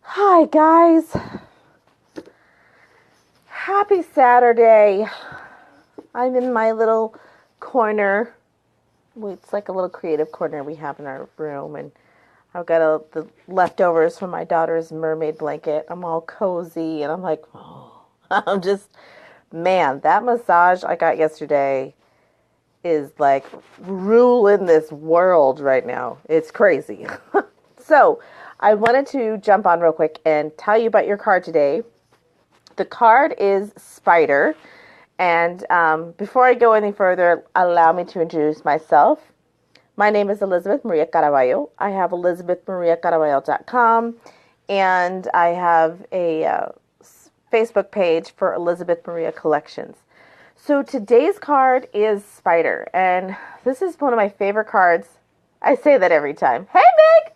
Hi, guys. Happy Saturday. I'm in my little corner. It's like a little creative corner we have in our room, and I've got the leftovers from my daughter's mermaid blanket. I'm all cozy, and I'm like, oh, I'm just, man, that massage I got yesterday is like ruling this world right now. It's crazy. So, I wanted to jump on real quick and tell you about your card today. The card is Spider. And before I go any further, allow me to introduce myself. My name is Elizabeth Maria Caraballo. I have elizabethmariacaraballo.com, and I have a Facebook page for Elizabeth Maria Collections. So today's card is Spider, and this is one of my favorite cards. I say that every time. Hey, Meg!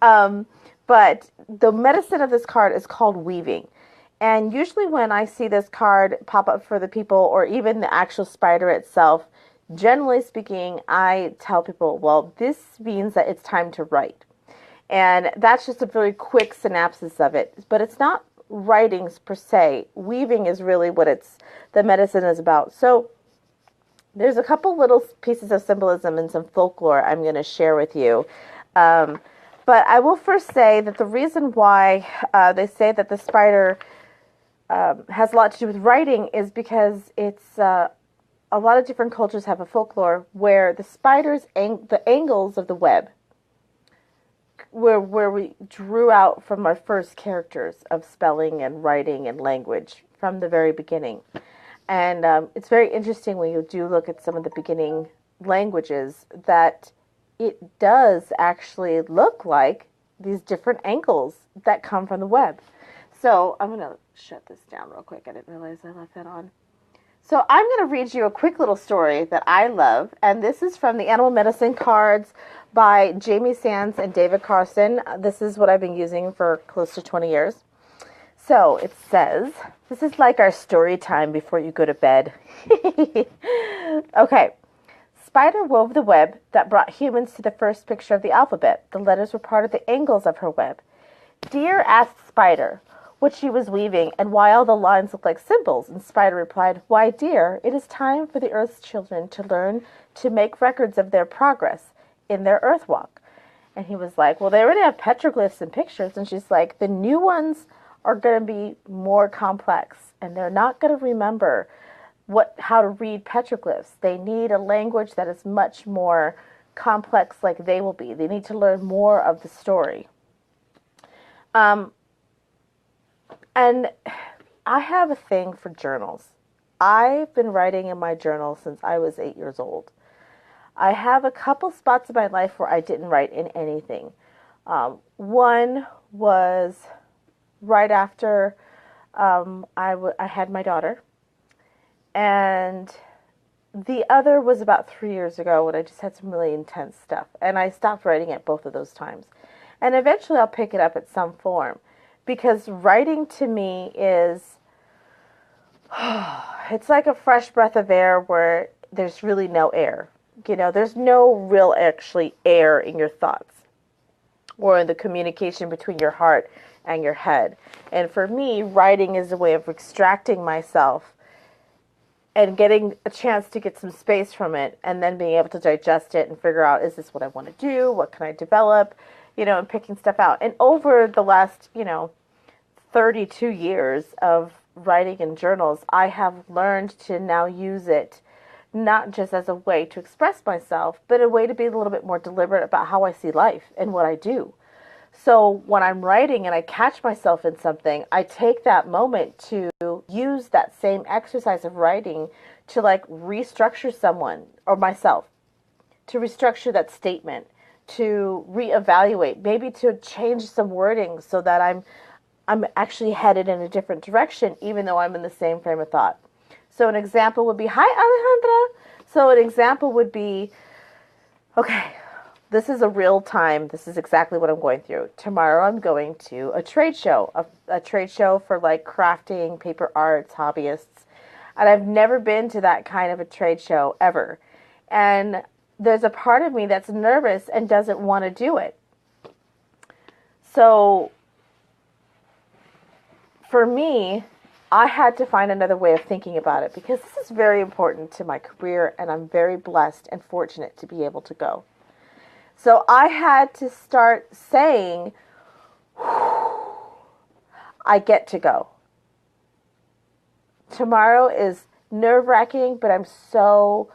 Um, but the medicine of this card is called weaving. And usually, when I see this card pop up for the people, or even the actual spider itself, generally speaking, I tell people, well, this means that it's time to write. And that's just a very quick synopsis of it. But it's not writings per se. Weaving is really what the medicine is about. So there's a couple little pieces of symbolism and some folklore I'm going to share with you. Um, but I will first say that the reason why they say that the spider has a lot to do with writing is because it's a lot of different cultures have a folklore where the the angles of the web, where we drew out from our first characters of spelling and writing and language from the very beginning. And it's very interesting when you do look at some of the beginning languages that it does actually look like these different angles that come from the web. So I'm going to shut this down real quick. I didn't realize I left that on. So I'm going to read you a quick little story that I love. And this is from the Animal Medicine Cards by Jamie Sands and David Carson. This is what I've been using for close to 20 years. So it says, this is like our story time before you go to bed. Okay. Spider wove the web that brought humans to the first picture of the alphabet. The letters were part of the angles of her web. Deer asked Spider what she was weaving and why all the lines looked like symbols, and Spider replied, "Why, dear, it is time for the earth's children to learn to make records of their progress in their earth walk." And he was like, "Well, they already have petroglyphs and pictures." And she's like, "The new ones are going to be more complex, and they're not going to remember how to read petroglyphs. They need a language that is much more complex like they will be. They need to learn more of the story." Um, and I have a thing for journals. I've been writing in my journal since I was 8 years old. I have a couple spots in my life where I didn't write in anything. One was right after I had my daughter, and the other was about 3 years ago when I just had some really intense stuff, and I stopped writing at both of those times. And eventually I'll pick it up at some form because writing to me is, it's like a fresh breath of air where there's really no air. There's no real actually air in your thoughts or in the communication between your heart and your head. And for me, writing is a way of extracting myself and getting a chance to get some space from it, and then being able to digest it and figure out, is this what I want to do? What can I develop? And picking stuff out. And over the last, 32 years of writing in journals, I have learned to now use it not just as a way to express myself, but a way to be a little bit more deliberate about how I see life and what I do. So when I'm writing and I catch myself in something, I take that moment to use that same exercise of writing to like restructure someone or myself, to restructure that statement, to reevaluate, maybe to change some wording so that I'm actually headed in a different direction, even though I'm in the same frame of thought. So an example would be, "Hi, Alejandra." So an example would be, okay, this is a real time. This is exactly what I'm going through. Tomorrow I'm going to a trade show, a trade show for like crafting, paper arts, hobbyists. And I've never been to that kind of a trade show ever. And there's a part of me that's nervous and doesn't want to do it. So for me, I had to find another way of thinking about it because this is very important to my career, and I'm very blessed and fortunate to be able to go. So I had to start saying, I get to go. Tomorrow is nerve-wracking, but I'm so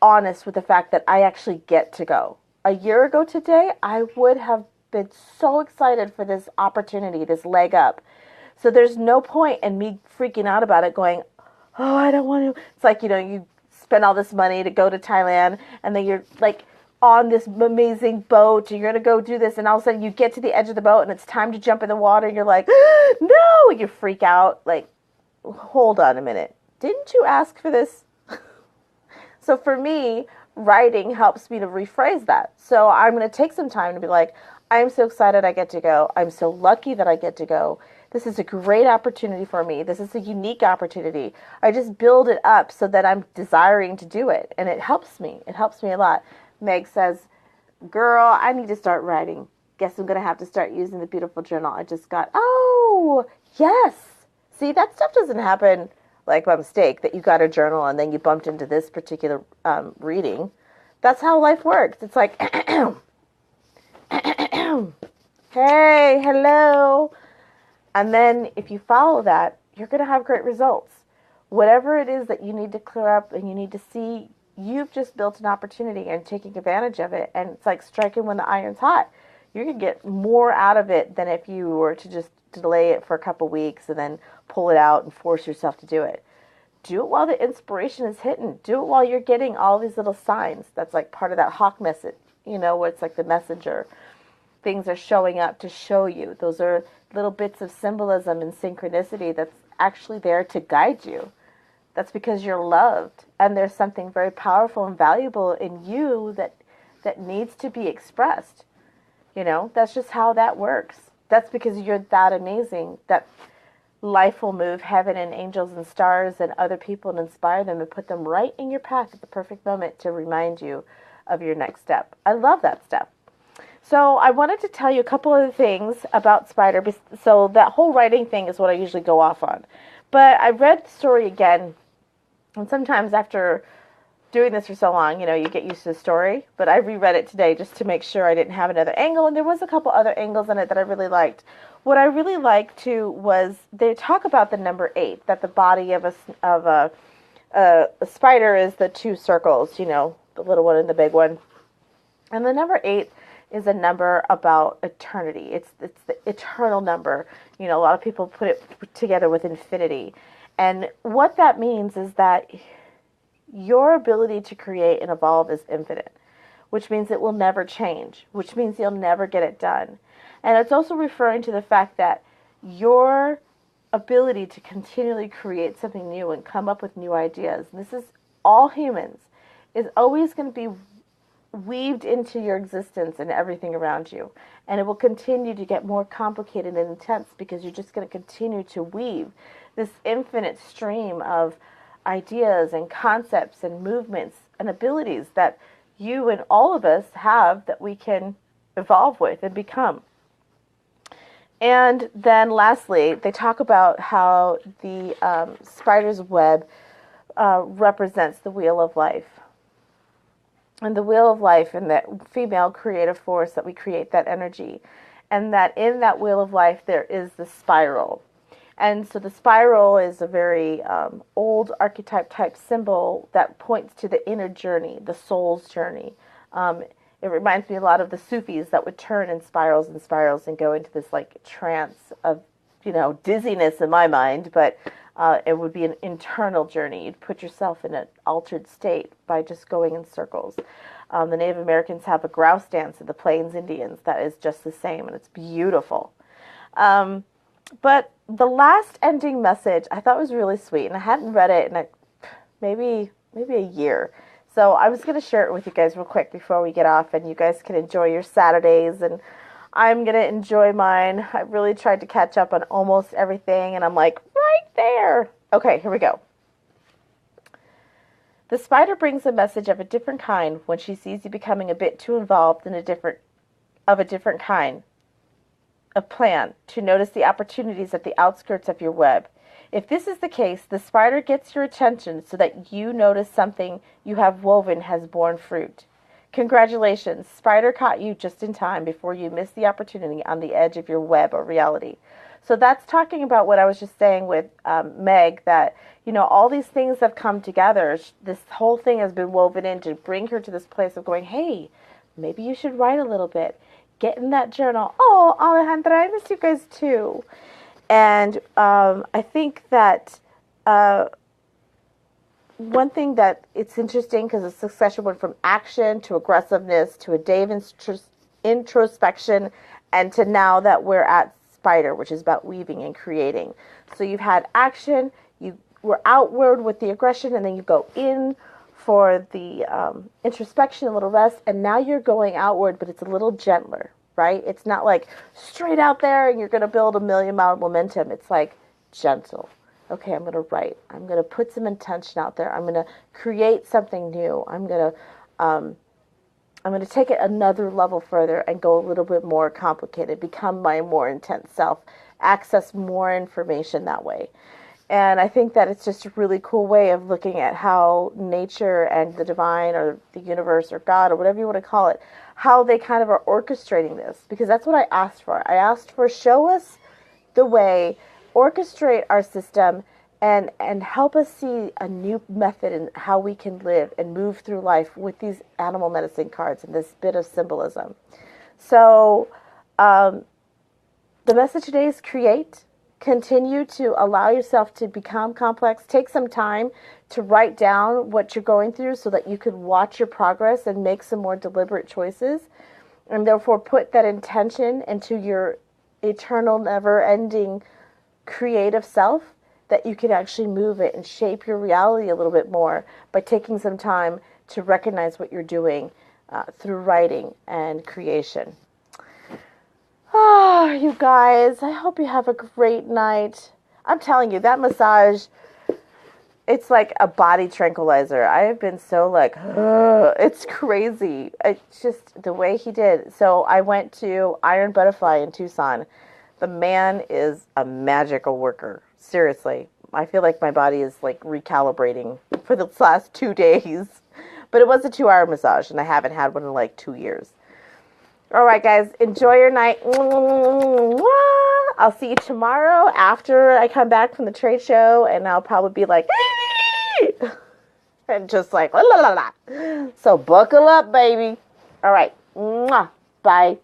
honest with the fact that I actually get to go. A year ago today, I would have been so excited for this opportunity, this leg up. So there's no point in me freaking out about it going, oh, I don't want to. It's like, you spend all this money to go to Thailand, and then you're like on this amazing boat, and you're going to go do this, and all of a sudden you get to the edge of the boat, and it's time to jump in the water, and you're like, no, and you freak out. Like, hold on a minute. Didn't you ask for this? So for me, writing helps me to rephrase that. So I'm going to take some time to be like, I'm so excited I get to go. I'm so lucky that I get to go. This is a great opportunity for me. This is a unique opportunity. I just build it up so that I'm desiring to do it. And it helps me. It helps me a lot. Meg says, girl, I need to start writing. Guess I'm going to have to start using the beautiful journal I just got. Oh, yes. See, that stuff doesn't happen like by mistake, that you got a journal and then you bumped into this particular reading. That's how life works. It's like, hey, hello. And then if you follow that, you're going to have great results. Whatever it is that you need to clear up and you need to see, you've just built an opportunity and taking advantage of it. And it's like striking when the iron's hot. You're going to get more out of it than if you were to just delay it for a couple weeks and then pull it out and force yourself to do it. Do it while the inspiration is hitting. Do it while you're getting all these little signs. That's like part of that hawk message, where it's like the messenger. Things are showing up to show you. Those are little bits of symbolism and synchronicity that's actually there to guide you. That's because you're loved, and there's something very powerful and valuable in you that needs to be expressed. That's just how that works. That's because you're that amazing, that life will move heaven and angels and stars and other people and inspire them and put them right in your path at the perfect moment to remind you of your next step. I love that step. So I wanted to tell you a couple of things about Spider. So that whole writing thing is what I usually go off on. But I read the story again, and sometimes after doing this for so long, you get used to the story. But I reread it today just to make sure I didn't have another angle, and there was a couple other angles in it that I really liked. What I really liked too was they talk about the number 8, that the body of a spider is the 2 circles, the little one and the big one, and the number 8 is a number about eternity. It's the eternal number. A lot of people put it together with infinity. And what that means is that your ability to create and evolve is infinite, which means it will never change, which means you'll never get it done. And it's also referring to the fact that your ability to continually create something new and come up with new ideas, and this is all humans, is always going to be weaved into your existence and everything around you. And it will continue to get more complicated and intense because you're just going to continue to weave this infinite stream of ideas and concepts and movements and abilities that you and all of us have that we can evolve with and become. And then lastly, they talk about how the spider's web represents the wheel of life. And the wheel of life and that female creative force that we create that energy. And that in that wheel of life there is the spiral. And so the spiral is a very old archetype type symbol that points to the inner journey, the soul's journey. It reminds me a lot of the Sufis that would turn in spirals and go into this like trance of, dizziness in my mind, but it would be an internal journey. You'd put yourself in an altered state by just going in circles. The Native Americans have a grouse dance of the Plains Indians that is just the same, and it's beautiful. But the last ending message I thought was really sweet, and I hadn't read it in maybe a year. So I was going to share it with you guys real quick before we get off, and you guys can enjoy your Saturdays, and I'm going to enjoy mine. I really tried to catch up on almost everything, and I'm like, right there. Okay, here we go. The spider brings a message of a different kind when she sees you becoming a bit too involved in a different kind a plan to notice the opportunities at the outskirts of your web. If this is the case, the spider gets your attention so that you notice something you have woven has borne fruit. Congratulations, spider caught you just in time before you missed the opportunity on the edge of your web of reality. So that's talking about what I was just saying with Meg, that, all these things have come together. This whole thing has been woven in to bring her to this place of going, hey, maybe you should write a little bit. Get in that journal. Oh, Alejandra, I miss you guys too. And I think that one thing that it's interesting, because the succession went from action to aggressiveness to a day of introspection, and to now that we're at Spider, which is about weaving and creating. So you've had action, you were outward with the aggression, and then you go in for the introspection, a little rest, and now you're going outward, but it's a little gentler, right? It's not like straight out there and you're going to build a million-mile momentum. It's like gentle. Okay, I'm going to write. I'm going to put some intention out there. I'm going to create something new. I'm going to take it another level further and go a little bit more complicated, become my more intense self, access more information that way. And I think that it's just a really cool way of looking at how nature and the divine or the universe or God or whatever you want to call it, how they kind of are orchestrating this. Because that's what I asked for. I asked for, show us the way, orchestrate our system, and help us see a new method in how we can live and move through life with these animal medicine cards and this bit of symbolism. So the message today is create. Continue to allow yourself to become complex. Take some time to write down what you're going through so that you can watch your progress and make some more deliberate choices, and therefore put that intention into your eternal, never-ending creative self, that you can actually move it and shape your reality a little bit more by taking some time to recognize what you're doing through writing and creation. Oh, you guys, I hope you have a great night. I'm telling you, that massage, it's like a body tranquilizer. I have been so like, it's crazy. It's just the way he did. So I went to Iron Butterfly in Tucson. The man is a magical worker. Seriously. I feel like my body is like recalibrating for the last 2 days. But it was a 2-hour massage, and I haven't had one in like 2 years. All right, guys, enjoy your night. I'll see you tomorrow after I come back from the trade show, and I'll probably be like, and just like, la la la. So buckle up, baby. All right. Bye.